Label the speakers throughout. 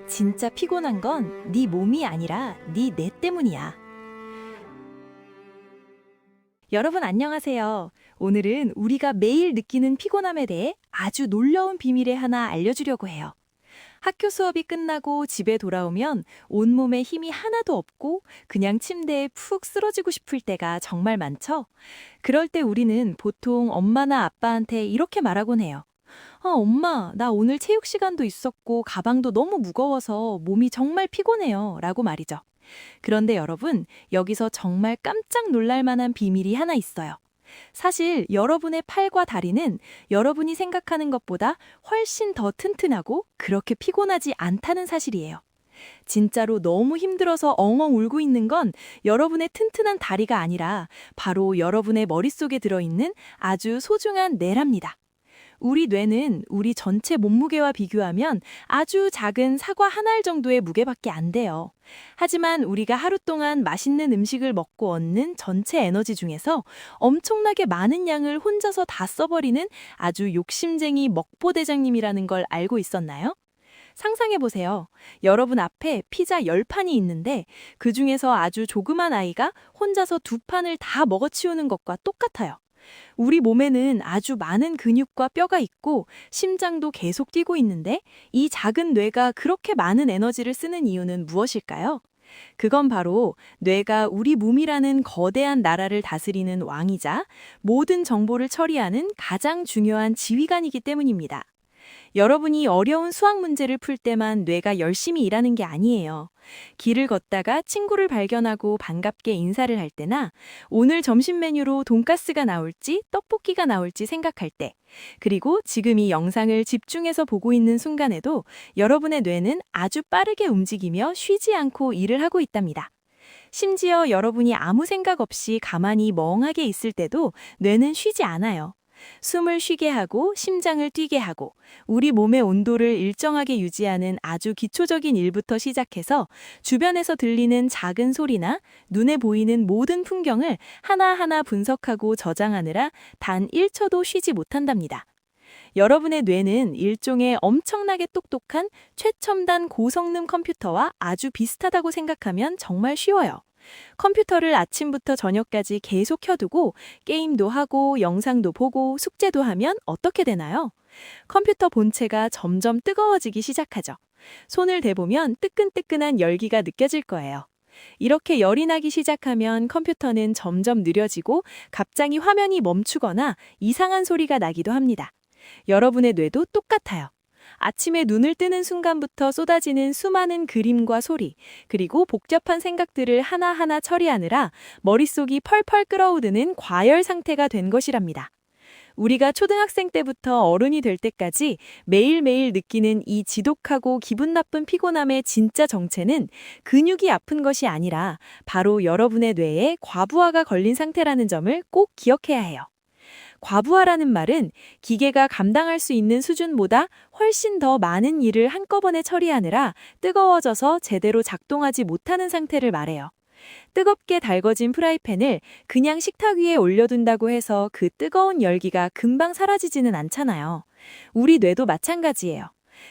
Speaker 1: 진짜 피곤한 건 네 몸이 아니라 네 뇌 때문이야. 여러분 안녕하세요. 오늘은 우리가 매일 느끼는 피곤함에 대해 아주 놀라운 비밀을 하나 알려주려고 해요. 학교 수업이 끝나고 집에 돌아오면 온몸에 힘이 하나도 없고 그냥 침대에 푹 쓰러지고 싶을 때가 정말 많죠? 그럴 때 우리는 보통 엄마나 아빠한테 이렇게 말하곤 해요. 엄마, 나 오늘 체육 시간도 있었고 가방도 너무 무거워서 몸이 정말 피곤해요. 라고 말이죠. 그런데 여러분, 여기서 정말 깜짝 놀랄 만한 비밀이 하나 있어요. 사실 여러분의 팔과 다리는 여러분이 생각하는 것보다 훨씬 더 튼튼하고 그렇게 피곤하지 않다는 사실이에요. 진짜로 너무 힘들어서 엉엉 울고 있는 건 여러분의 튼튼한 다리가 아니라 바로 여러분의 머릿속에 들어있는 아주 소중한 뇌랍니다. 우리 뇌는 우리 전체 몸무게와 비교하면 아주 작은 사과 한 알 정도의 무게밖에 안 돼요. 하지만 우리가 하루 동안 맛있는 음식을 먹고 얻는 전체 에너지 중에서 엄청나게 많은 양을 혼자서 다 써버리는 아주 욕심쟁이 먹보대장님이라는 걸 알고 있었나요? 상상해보세요. 여러분 앞에 피자 10판이 있는데 그 중에서 아주 조그만 아이가 혼자서 2판을 다 먹어치우는 것과 똑같아요. 우리 몸에는 아주 많은 근육과 뼈가 있고 심장도 계속 뛰고 있는데 이 작은 뇌가 그렇게 많은 에너지를 쓰는 이유는 무엇일까요? 그건 바로 뇌가 우리 몸이라는 거대한 나라를 다스리는 왕이자 모든 정보를 처리하는 가장 중요한 지휘관이기 때문입니다. 여러분이 어려운 수학 문제를 풀 때만 뇌가 열심히 일하는 게 아니에요. 길을 걷다가 친구를 발견하고 반갑게 인사를 할 때나 오늘 점심 메뉴로 돈가스가 나올지 떡볶이가 나올지 생각할 때, 그리고 지금 이 영상을 집중해서 보고 있는 순간에도 여러분의 뇌는 아주 빠르게 움직이며 쉬지 않고 일을 하고 있답니다. 심지어 여러분이 아무 생각 없이 가만히 멍하게 있을 때도 뇌는 쉬지 않아요. 숨을 쉬게 하고 심장을 뛰게 하고 우리 몸의 온도를 일정하게 유지하는 아주 기초적인 일부터 시작해서 주변에서 들리는 작은 소리나 눈에 보이는 모든 풍경을 하나하나 분석하고 저장하느라 단 1초도 쉬지 못한답니다. 여러분의 뇌는 일종의 엄청나게 똑똑한 최첨단 고성능 컴퓨터와 아주 비슷하다고 생각하면 정말 쉬워요. 컴퓨터를 아침부터 저녁까지 계속 켜두고 게임도 하고 영상도 보고 숙제도 하면 어떻게 되나요? 컴퓨터 본체가 점점 뜨거워지기 시작하죠. 손을 대보면 뜨끈뜨끈한 열기가 느껴질 거예요. 이렇게 열이 나기 시작하면 컴퓨터는 점점 느려지고 갑자기 화면이 멈추거나 이상한 소리가 나기도 합니다. 여러분의 뇌도 똑같아요. 아침에 눈을 뜨는 순간부터 쏟아지는 수많은 그림과 소리, 그리고 복잡한 생각들을 하나하나 처리하느라 머릿속이 펄펄 끓어오르는 과열 상태가 된 것이랍니다. 우리가 초등학생 때부터 어른이 될 때까지 매일매일 느끼는 이 지독하고 기분 나쁜 피곤함의 진짜 정체는 근육이 아픈 것이 아니라 바로 여러분의 뇌에 과부하가 걸린 상태라는 점을 꼭 기억해야 해요. 과부하라는 말은 기계가 감당할 수 있는 수준보다 훨씬 더 많은 일을 한꺼번에 처리하느라 뜨거워져서 제대로 작동하지 못하는 상태를 말해요. 뜨겁게 달궈진 프라이팬을 그냥 식탁 위에 올려둔다고 해서 그 뜨거운 열기가 금방 사라지지는 않잖아요. 우리 뇌도 마찬가지예요.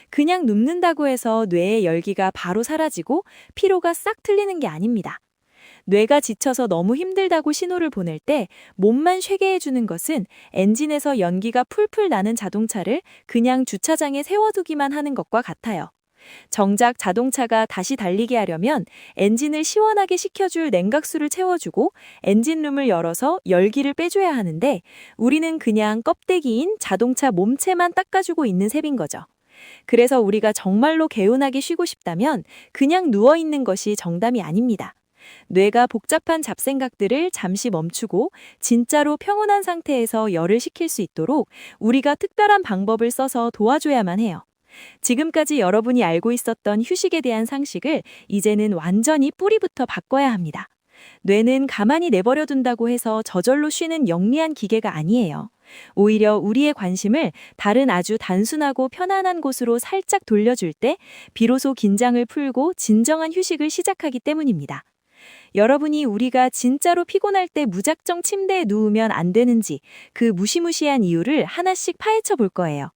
Speaker 1: 그냥 눕는다고 해서 뇌의 열기가 바로 사라지고 피로가 싹 틀리는 게 아닙니다. 뇌가 지쳐서 너무 힘들다고 신호를 보낼 때 몸만 쉬게 해주는 것은 엔진에서 연기가 풀풀 나는 자동차를 그냥 주차장에 세워두기만 하는 것과 같아요. 정작 자동차가 다시 달리게 하려면 엔진을 시원하게 식혀줄 냉각수를 채워주고 엔진룸을 열어서 열기를 빼줘야 하는데 우리는 그냥 껍데기인 자동차 몸체만 닦아주고 있는 셈인 거죠. 그래서 우리가 정말로 개운하게 쉬고 싶다면 그냥 누워있는 것이 정답이 아닙니다. 뇌가 복잡한 잡생각들을 잠시 멈추고 진짜로 평온한 상태에서 열을 식힐 수 있도록 우리가 특별한 방법을 써서 도와줘야만 해요. 지금까지 여러분이 알고 있었던 휴식에 대한 상식을 이제는 완전히 뿌리부터 바꿔야 합니다. 뇌는 가만히 내버려 둔다고 해서 저절로 쉬는 영리한 기계가 아니에요. 오히려 우리의 관심을 다른 아주 단순하고 편안한 곳으로 살짝 돌려줄 때 비로소 긴장을 풀고 진정한 휴식을 시작하기 때문입니다. 여러분이 우리가 진짜로 피곤할 때 무작정 침대에 누우면 안 되는지 그 무시무시한 이유를 하나씩 파헤쳐 볼 거예요.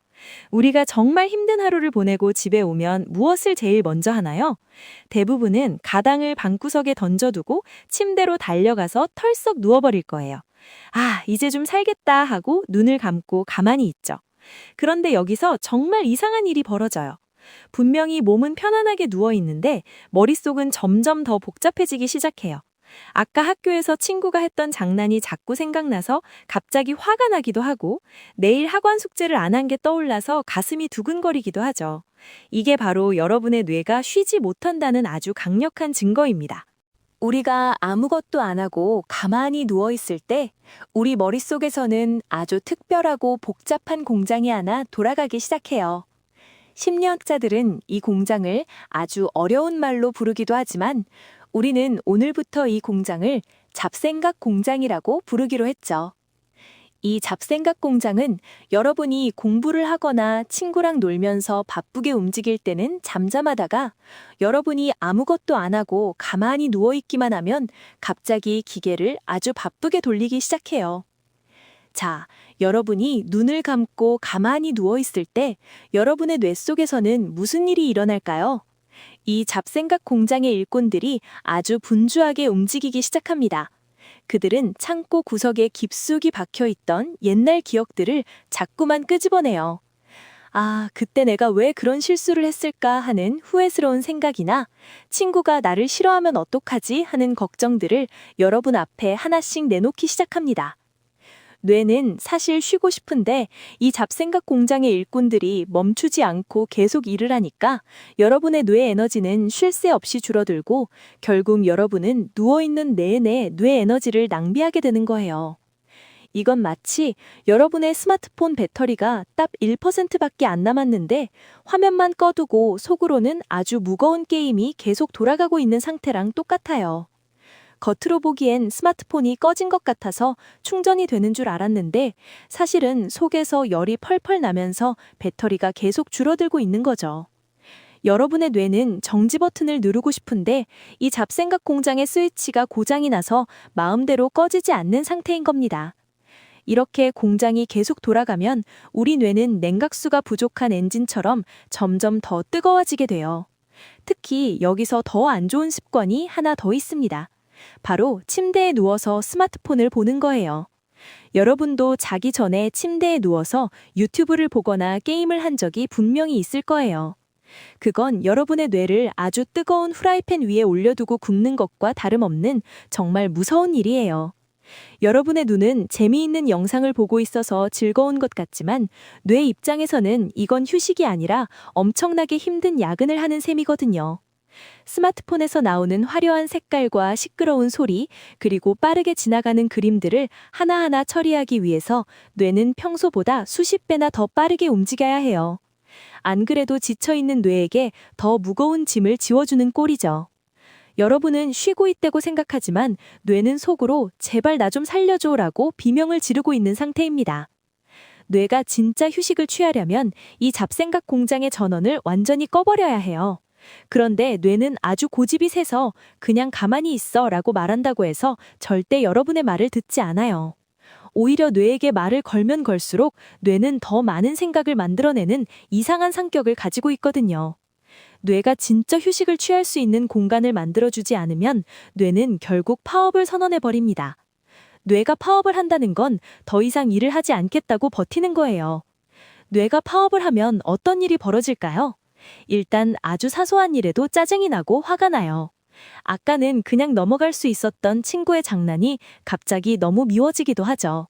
Speaker 1: 우리가 정말 힘든 하루를 보내고 집에 오면 무엇을 제일 먼저 하나요? 대부분은 가당을 방구석에 던져두고 침대로 달려가서 털썩 누워버릴 거예요. 아, 이제 좀 살겠다 하고 눈을 감고 가만히 있죠. 그런데 여기서 정말 이상한 일이 벌어져요. 분명히 몸은 편안하게 누워 있는데 머릿속은 점점 더 복잡해지기 시작해요. 아까 학교에서 친구가 했던 장난이 자꾸 생각나서 갑자기 화가 나기도 하고 내일 학원 숙제를 안 한 게 떠올라서 가슴이 두근거리기도 하죠. 이게 바로 여러분의 뇌가 쉬지 못한다는 아주 강력한 증거입니다. 우리가 아무것도 안 하고 가만히 누워 있을 때 우리 머릿속에서는 아주 특별하고 복잡한 공장이 하나 돌아가기 시작해요. 심리학자들은 이 공장을 아주 어려운 말로 부르기도 하지만 우리는 오늘부터 이 공장을 잡생각 공장이라고 부르기로 했죠. 이 잡생각 공장은 여러분이 공부를 하거나 친구랑 놀면서 바쁘게 움직일 때는 잠잠하다가 여러분이 아무것도 안 하고 가만히 누워있기만 하면 갑자기 기계를 아주 바쁘게 돌리기 시작해요. 자, 여러분이 눈을 감고 가만히 누워있을 때 여러분의 뇌 속에서는 무슨 일이 일어날까요? 이 잡생각 공장의 일꾼들이 아주 분주하게 움직이기 시작합니다. 그들은 창고 구석에 깊숙이 박혀있던 옛날 기억들을 자꾸만 끄집어내요. 아, 그때 내가 왜 그런 실수를 했을까 하는 후회스러운 생각이나 친구가 나를 싫어하면 어떡하지 하는 걱정들을 여러분 앞에 하나씩 내놓기 시작합니다. 뇌는 사실 쉬고 싶은데 이 잡생각 공장의 일꾼들이 멈추지 않고 계속 일을 하니까 여러분의 뇌 에너지는 쉴 새 없이 줄어들고 결국 여러분은 누워있는 내내 뇌 에너지를 낭비하게 되는 거예요. 이건 마치 여러분의 스마트폰 배터리가 딱 1%밖에 안 남았는데 화면만 꺼두고 속으로는 아주 무거운 게임이 계속 돌아가고 있는 상태랑 똑같아요. 겉으로 보기엔 스마트폰이 꺼진 것 같아서 충전이 되는 줄 알았는데 사실은 속에서 열이 펄펄 나면서 배터리가 계속 줄어들고 있는 거죠. 여러분의 뇌는 정지 버튼을 누르고 싶은데 이 잡생각 공장의 스위치가 고장이 나서 마음대로 꺼지지 않는 상태인 겁니다. 이렇게 공장이 계속 돌아가면 우리 뇌는 냉각수가 부족한 엔진처럼 점점 더 뜨거워지게 돼요. 특히 여기서 더 안 좋은 습관이 하나 더 있습니다. 바로 침대에 누워서 스마트폰을 보는 거예요. 여러분도 자기 전에 침대에 누워서 유튜브를 보거나 게임을 한 적이 분명히 있을 거예요. 그건 여러분의 뇌를 아주 뜨거운 후라이팬 위에 올려두고 굽는 것과 다름없는 정말 무서운 일이에요. 여러분의 눈은 재미있는 영상을 보고 있어서 즐거운 것 같지만 뇌 입장에서는 이건 휴식이 아니라 엄청나게 힘든 야근을 하는 셈이거든요. 스마트폰에서 나오는 화려한 색깔과 시끄러운 소리, 그리고 빠르게 지나가는 그림들을 하나하나 처리하기 위해서 뇌는 평소보다 수십 배나 더 빠르게 움직여야 해요. 안 그래도 지쳐있는 뇌에게 더 무거운 짐을 지워주는 꼴이죠. 여러분은 쉬고 있다고 생각하지만 뇌는 속으로 제발 나 좀 살려줘라고 비명을 지르고 있는 상태입니다. 뇌가 진짜 휴식을 취하려면 이 잡생각 공장의 전원을 완전히 꺼버려야 해요. 그런데 뇌는 아주 고집이 세서 그냥 가만히 있어 라고 말한다고 해서 절대 여러분의 말을 듣지 않아요. 오히려 뇌에게 말을 걸면 걸수록 뇌는 더 많은 생각을 만들어내는 이상한 성격을 가지고 있거든요. 뇌가 진짜 휴식을 취할 수 있는 공간을 만들어주지 않으면 뇌는 결국 파업을 선언해버립니다. 뇌가 파업을 한다는 건 더 이상 일을 하지 않겠다고 버티는 거예요. 뇌가 파업을 하면 어떤 일이 벌어질까요? 일단 아주 사소한 일에도 짜증이 나고 화가 나요. 아까는 그냥 넘어갈 수 있었던 친구의 장난이 갑자기 너무 미워지기도 하죠.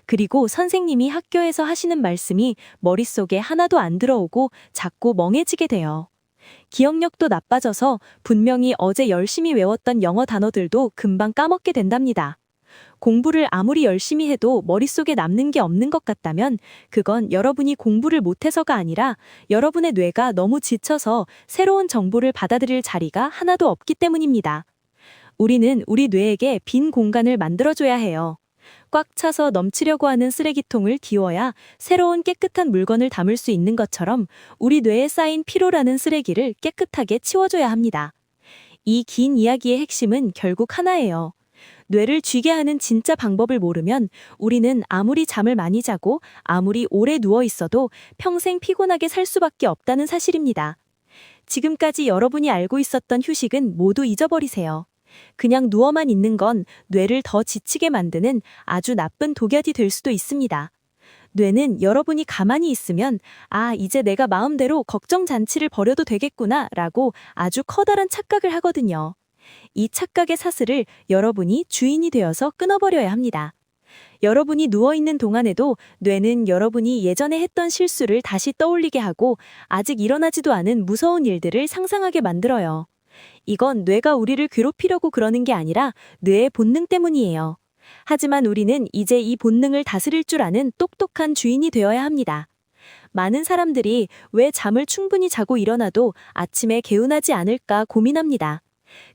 Speaker 1: 그리고 선생님이 학교에서 하시는 말씀이 머릿속에 하나도 안 들어오고 자꾸 멍해지게 돼요. 기억력도 나빠져서 분명히 어제 열심히 외웠던 영어 단어들도 금방 까먹게 된답니다. 공부를 아무리 열심히 해도 머릿속에 남는 게 없는 것 같다면 그건 여러분이 공부를 못해서가 아니라 여러분의 뇌가 너무 지쳐서 새로운 정보를 받아들일 자리가 하나도 없기 때문입니다. 우리는 우리 뇌에게 빈 공간을 만들어줘야 해요. 꽉 차서 넘치려고 하는 쓰레기통을 띄워야 새로운 깨끗한 물건을 담을 수 있는 것처럼 우리 뇌에 쌓인 피로라는 쓰레기를 깨끗하게 치워줘야 합니다. 이 긴 이야기의 핵심은 결국 하나예요.
Speaker 2: 뇌를 쉬게 하는 진짜 방법을 모르면 우리는 아무리 잠을 많이 자고 아무리 오래 누워 있어도 평생 피곤하게 살 수밖에 없다는 사실입니다. 지금까지 여러분이 알고 있었던 휴식은 모두 잊어버리세요. 그냥 누워만 있는 건 뇌를 더 지치게 만드는 아주 나쁜 독약이 될 수도 있습니다. 뇌는 여러분이 가만히 있으면 이제 내가 마음대로 걱정 잔치를 벌여도 되겠구나 라고 아주 커다란 착각을 하거든요. 이 착각의 사슬을 여러분이 주인이 되어서 끊어버려야 합니다. 여러분이 누워있는 동안에도 뇌는 여러분이 예전에 했던 실수를 다시 떠올리게 하고 아직 일어나지도 않은 무서운 일들을 상상하게 만들어요. 이건 뇌가 우리를 괴롭히려고 그러는 게 아니라 뇌의 본능 때문이에요. 하지만 우리는 이제 이 본능을 다스릴 줄 아는 똑똑한 주인이 되어야 합니다. 많은 사람들이 왜 잠을 충분히 자고 일어나도 아침에 개운하지 않을까 고민합니다.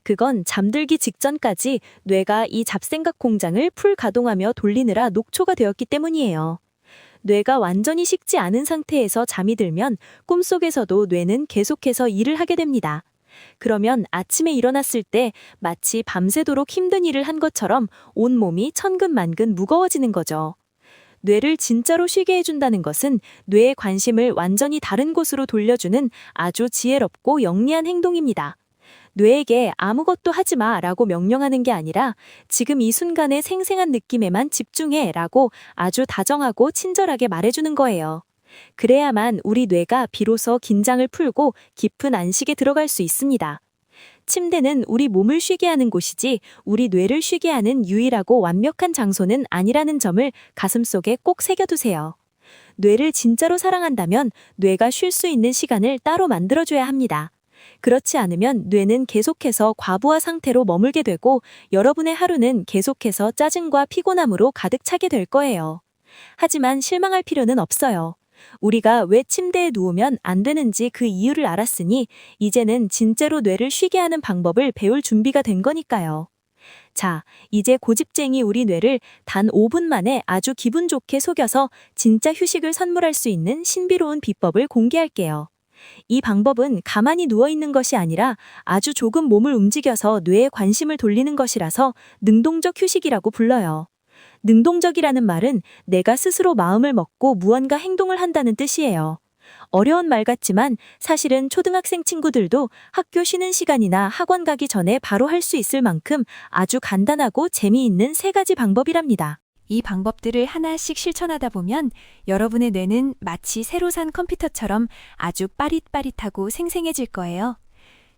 Speaker 2: 그건 잠들기 직전까지 뇌가 이 잡생각 공장을 풀 가동하며 돌리느라 녹초가 되었기 때문이에요. 뇌가 완전히 식지 않은 상태에서 잠이 들면 꿈속에서도 뇌는 계속해서 일을 하게 됩니다. 그러면 아침에 일어났을 때 마치 밤새도록 힘든 일을 한 것처럼 온몸이 천근만근 무거워지는 거죠. 뇌를 진짜로 쉬게 해준다는 것은 뇌의 관심을 완전히 다른 곳으로 돌려주는 아주 지혜롭고 영리한 행동입니다. 뇌에게 아무것도 하지 마 라고 명령하는 게 아니라 지금 이 순간의 생생한 느낌에만 집중해 라고 아주 다정하고 친절하게 말해주는 거예요. 그래야만 우리 뇌가 비로소 긴장을 풀고 깊은 안식에 들어갈 수 있습니다. 침대는 우리 몸을 쉬게 하는 곳이지 우리 뇌를 쉬게 하는 유일하고 완벽한 장소는 아니라는 점을 가슴속에 꼭 새겨두세요. 뇌를 진짜로 사랑한다면 뇌가 쉴 수 있는 시간을 따로 만들어줘야 합니다. 그렇지 않으면 뇌는 계속해서 과부하 상태로 머물게 되고 여러분의 하루는 계속해서 짜증과 피곤함으로 가득 차게 될 거예요. 하지만 실망할 필요는 없어요. 우리가 왜 침대에 누우면 안 되는지 그 이유를 알았으니 이제는 진짜로 뇌를 쉬게 하는 방법을 배울 준비가 된 거니까요. 자, 이제 고집쟁이 우리 뇌를 단 5분 만에 아주 기분 좋게 속여서 진짜 휴식을 선물할 수 있는 신비로운 비법을 공개할게요. 이 방법은 가만히 누워있는 것이 아니라 아주 조금 몸을 움직여서 뇌에 관심을 돌리는 것이라서 능동적 휴식이라고 불러요. 능동적이라는 말은 내가 스스로 마음을 먹고 무언가 행동을 한다는 뜻이에요. 어려운 말 같지만 사실은 초등학생 친구들도 학교 쉬는 시간이나 학원 가기 전에 바로 할 수 있을 만큼 아주 간단하고 재미있는 3가지 방법이랍니다.
Speaker 1: 이 방법들을 하나씩 실천하다 보면 여러분의 뇌는 마치 새로 산 컴퓨터처럼 아주 빠릿빠릿하고 생생해질 거예요.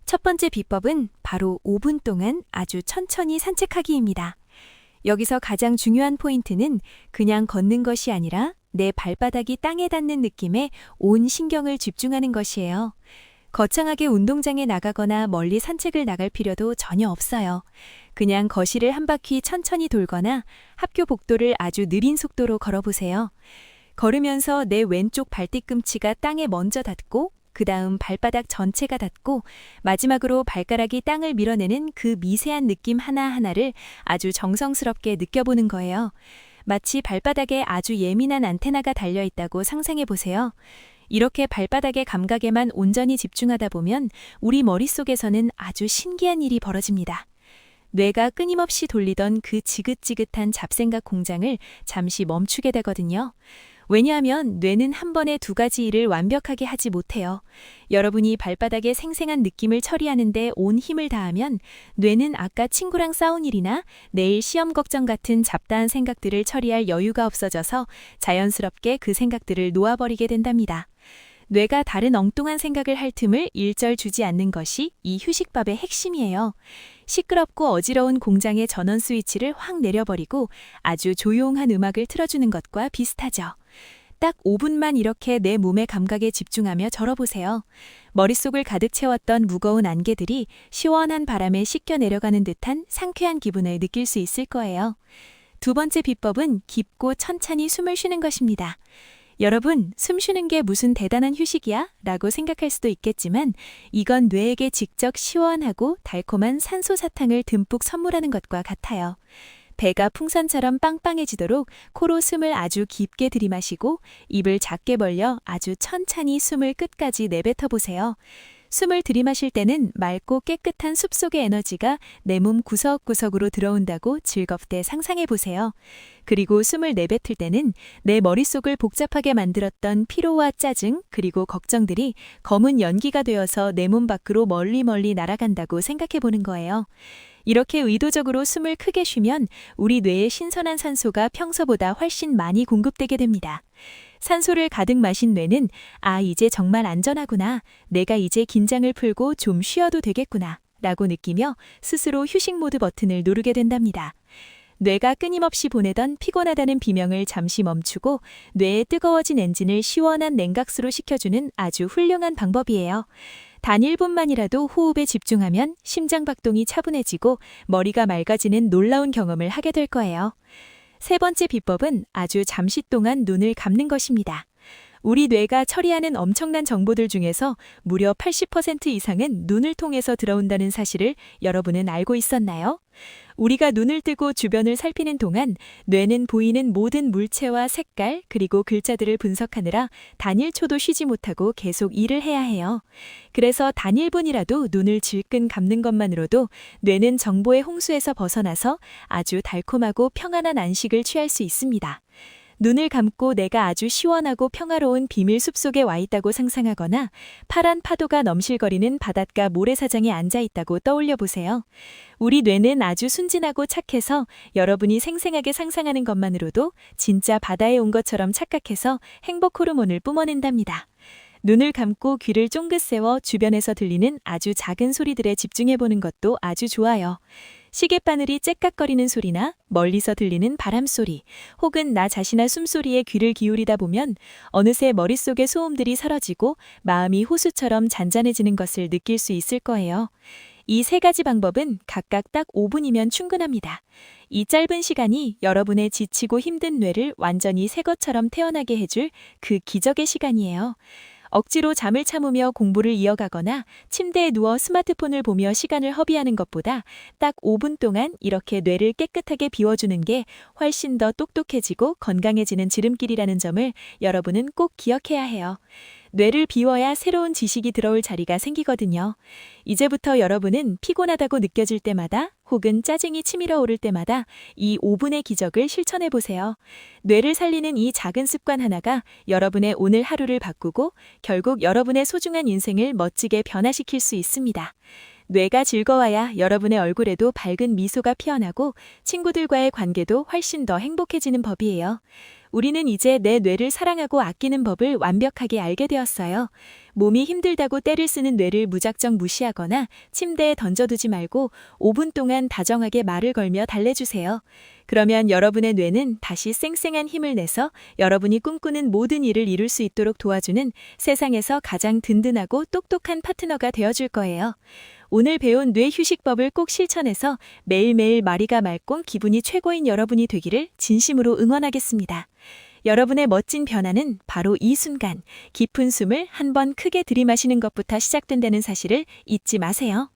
Speaker 1: 첫 번째 비법은 바로 5분 동안 아주 천천히 산책하기입니다. 여기서 가장 중요한 포인트는 그냥 걷는 것이 아니라 내 발바닥이 땅에 닿는 느낌에 온 신경을 집중하는 것이에요. 거창하게 운동장에 나가거나 멀리 산책을 나갈 필요도 전혀 없어요. 그냥 거실을 한 바퀴 천천히 돌거나 학교 복도를 아주 느린 속도로 걸어보세요. 걸으면서 내 왼쪽 발뒤꿈치가 땅에 먼저 닿고 그 다음 발바닥 전체가 닿고 마지막으로 발가락이 땅을 밀어내는 그 미세한 느낌 하나하나를 아주 정성스럽게 느껴보는 거예요. 마치 발바닥에 아주 예민한 안테나가 달려있다고 상상해보세요. 이렇게 발바닥의 감각에만 온전히 집중하다 보면 우리 머릿속에서는 아주 신기한 일이 벌어집니다. 뇌가 끊임없이 돌리던 그 지긋지긋한 잡생각 공장을 잠시 멈추게 되거든요. 왜냐하면 뇌는 한 번에 2가지 일을 완벽하게 하지 못해요. 여러분이 발바닥의 생생한 느낌을 처리하는데 온 힘을 다하면 뇌는 아까 친구랑 싸운 일이나 내일 시험 걱정 같은 잡다한 생각들을 처리할 여유가 없어져서 자연스럽게 그 생각들을 놓아버리게 된답니다. 뇌가 다른 엉뚱한 생각을 할 틈을 일절 주지 않는 것이 이 휴식법의 핵심이에요. 시끄럽고 어지러운 공장의 전원 스위치를 확 내려버리고 아주 조용한 음악을 틀어주는 것과 비슷하죠. 딱 5분만 이렇게 내 몸의 감각에 집중하며 절어보세요. 머릿속을 가득 채웠던 무거운 안개들이 시원한 바람에 씻겨 내려가는 듯한 상쾌한 기분을 느낄 수 있을 거예요. 2번째 비법은 깊고 천천히 숨을 쉬는 것입니다. 여러분, 숨 쉬는 게 무슨 대단한 휴식이야? 라고 생각할 수도 있겠지만 이건 뇌에게 직접 시원하고 달콤한 산소 사탕을 듬뿍 선물하는 것과 같아요. 배가 풍선처럼 빵빵해지도록 코로 숨을 아주 깊게 들이마시고 입을 작게 벌려 아주 천천히 숨을 끝까지 내뱉어 보세요. 숨을 들이마실 때는 맑고 깨끗한 숲속의 에너지가 내 몸 구석구석으로 들어온다고 즐겁게 상상해 보세요. 그리고 숨을 내뱉을 때는 내 머릿속을 복잡하게 만들었던 피로와 짜증, 그리고 걱정들이 검은 연기가 되어서 내 몸 밖으로 멀리 날아간다고 생각해 보는 거예요. 이렇게 의도적으로 숨을 크게 쉬면 우리 뇌에 신선한 산소가 평소보다 훨씬 많이 공급되게 됩니다. 산소를 가득 마신 뇌는 이제 정말 안전하구나. 내가 이제 긴장을 풀고 좀 쉬어도 되겠구나. 라고 느끼며 스스로 휴식 모드 버튼을 누르게 된답니다. 뇌가 끊임없이 보내던 피곤하다는 비명을 잠시 멈추고 뇌의 뜨거워진 엔진을 시원한 냉각수로 식혀주는 아주 훌륭한 방법이에요. 단 1분만이라도 호흡에 집중하면 심장박동이 차분해지고 머리가 맑아지는 놀라운 경험을 하게 될 거예요. 세 번째 비법은 아주 잠시 동안 눈을 감는 것입니다. 우리 뇌가 처리하는 엄청난 정보들 중에서 무려 80% 이상은 눈을 통해서 들어온다는 사실을 여러분은 알고 있었나요? 우리가 눈을 뜨고 주변을 살피는 동안 뇌는 보이는 모든 물체와 색깔 그리고 글자들을 분석하느라 단 1초도 쉬지 못하고 계속 일을 해야 해요. 그래서 단 1분이라도 눈을 질끈 감는 것만으로도 뇌는 정보의 홍수에서 벗어나서 아주 달콤하고 평안한 안식을 취할 수 있습니다. 눈을 감고 내가 아주 시원하고 평화로운 비밀 숲속에 와 있다고 상상하거나 파란 파도가 넘실거리는 바닷가 모래사장에 앉아 있다고 떠올려 보세요. 우리 뇌는 아주 순진하고 착해서 여러분이 생생하게 상상하는 것만으로도 진짜 바다에 온 것처럼 착각해서 행복 호르몬을 뿜어낸답니다. 눈을 감고 귀를 쫑긋 세워 주변에서 들리는 아주 작은 소리들에 집중해보는 것도 아주 좋아요. 시계바늘이 째깍거리는 소리나 멀리서 들리는 바람소리, 혹은 나 자신의 숨소리에 귀를 기울이다 보면 어느새 머릿속의 소음들이 사라지고 마음이 호수처럼 잔잔해지는 것을 느낄 수 있을 거예요. 이 세 가지 방법은 각각 딱 5분이면 충분합니다. 이 짧은 시간이 여러분의 지치고 힘든 뇌를 완전히 새 것처럼 태어나게 해줄 그 기적의 시간이에요. 억지로 잠을 참으며 공부를 이어가거나 침대에 누워 스마트폰을 보며 시간을 허비하는 것보다 딱 5분 동안 이렇게 뇌를 깨끗하게 비워주는 게 훨씬 더 똑똑해지고 건강해지는 지름길이라는 점을 여러분은 꼭 기억해야 해요. 뇌를 비워야 새로운 지식이 들어올 자리가 생기거든요. 이제부터 여러분은 피곤하다고 느껴질 때마다 혹은 짜증이 치밀어 오를 때마다 이 5분의 기적을 실천해 보세요. 뇌를 살리는 이 작은 습관 하나가 여러분의 오늘 하루를 바꾸고 결국 여러분의 소중한 인생을 멋지게 변화시킬 수 있습니다. 뇌가 즐거워야 여러분의 얼굴에도 밝은 미소가 피어나고 친구들과의 관계도 훨씬 더 행복해지는 법이에요. 우리는 이제 내 뇌를 사랑하고 아끼는 법을 완벽하게 알게 되었어요. 몸이 힘들다고 떼를 쓰는 뇌를 무작정 무시하거나 침대에 던져두지 말고 5분 동안 다정하게 말을 걸며 달래주세요. 그러면 여러분의 뇌는 다시 쌩쌩한 힘을 내서 여러분이 꿈꾸는 모든 일을 이룰 수 있도록 도와주는 세상에서 가장 든든하고 똑똑한 파트너가 되어줄 거예요. 오늘 배운 뇌 휴식법을 꼭 실천해서 매일매일 마리가 맑고 기분이 최고인 여러분이 되기를 진심으로 응원하겠습니다. 여러분의 멋진 변화는 바로 이 순간 깊은 숨을 한 번 크게 들이마시는 것부터 시작된다는 사실을 잊지 마세요.